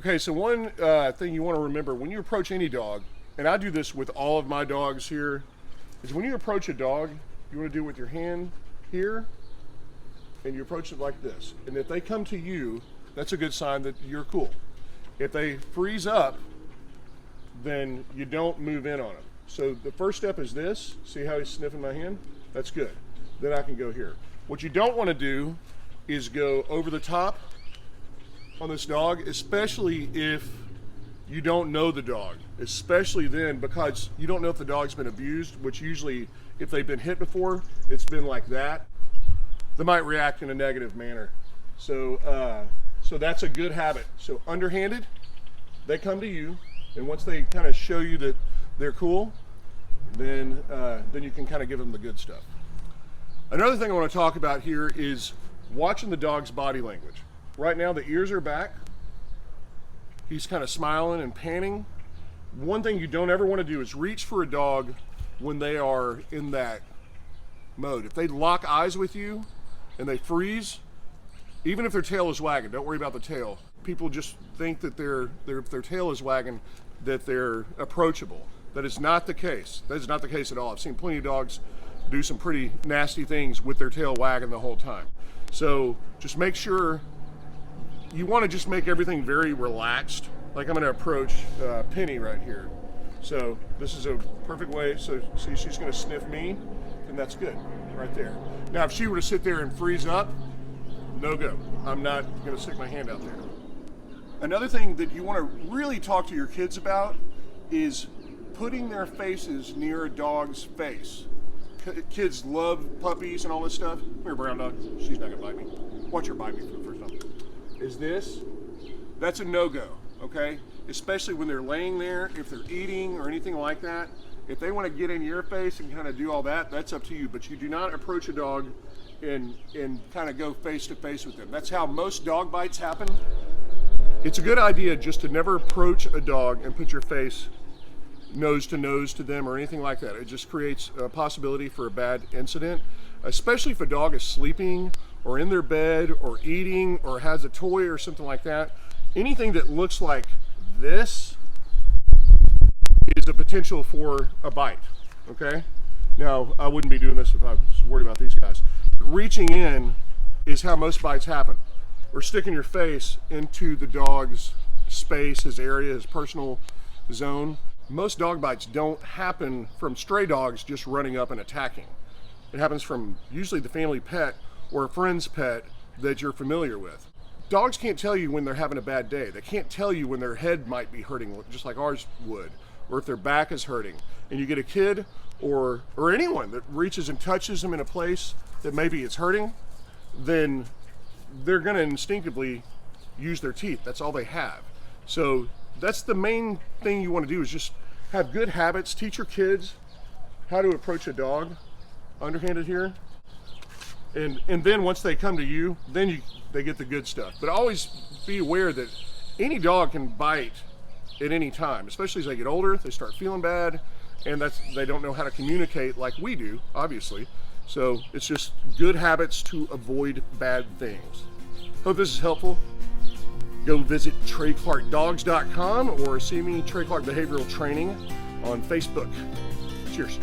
Okay, so one thing you want to remember when you approach any dog, and I do this with all of my dogs here, is when you approach a dog, you want to do it with your hand here, and you approach it like this. And if they come to you, that's a good sign that you're cool. If they freeze up, then you don't move in on them. So the first step is this. See how he's sniffing my hand? That's good. Then I can go here. What you don't want to do is go over the top on this dog, especially if you don't know the dog, especially then, because you don't know if the dog's been abused, which usually if they've been hit before, it's been like that, they might react in a negative manner. So that's a good habit. So underhanded, they come to you, and once they kind of show you that they're cool, then you can kind of give them the good stuff. Another thing I want to talk about here is watching the dog's body language. Right now the ears are back. He's kind of smiling and panting. One thing you don't ever want to do is reach for a dog when they are in that mode. If they lock eyes with you and they freeze, even if their tail is wagging, don't worry about the tail. People just think that if their tail is wagging, that they're approachable. That is not the case. That is not the case at all. I've seen plenty of dogs do some pretty nasty things with their tail wagging the whole time. So just make sure, you want to just make everything very relaxed. Like I'm going to approach Penny right here. So this is a perfect way. So see, she's going to sniff me, and that's good right there. Now if she were to sit there and freeze up, no go. I'm not going to stick my hand out there. Another thing that you want to really talk to your kids about is putting their faces near a dog's face. Kids love puppies and all this stuff. Come here, brown dog. She's not gonna bite me. Watch her bite me for the first time. Is this? That's a no-go, okay? Especially when they're laying there, if they're eating or anything like that. If they want to get in your face and kind of do all that, that's up to you. But you do not approach a dog and kind of go face to face with them. That's how most dog bites happen. It's a good idea just to never approach a dog and put your face nose to them or anything like that. It just creates a possibility for a bad incident, especially if a dog is sleeping or in their bed or eating or has a toy or something like that. Anything that looks like this is a potential for a bite, okay? Now, I wouldn't be doing this if I was worried about these guys. Reaching in is how most bites happen. Or sticking your face into the dog's space, his area, his personal zone. Most dog bites don't happen from stray dogs just running up and attacking. It happens from usually the family pet or a friend's pet that you're familiar with. Dogs can't tell you when they're having a bad day. They can't tell you when their head might be hurting, just like ours would, or if their back is hurting. And you get a kid or anyone that reaches and touches them in a place that maybe it's hurting, then they're gonna instinctively use their teeth. That's all they have. So that's the main thing you want to do, is just have good habits. Teach your kids how to approach a dog underhanded here. And then once they come to you, then they get the good stuff. But always be aware that any dog can bite at any time, especially as they get older. They start feeling bad, and they don't know how to communicate like we do, obviously. So it's just good habits to avoid bad things. Hope this is helpful. Go visit TreyClarkDogs.com or see me, Trey Clark Behavioral Training, on Facebook. Cheers.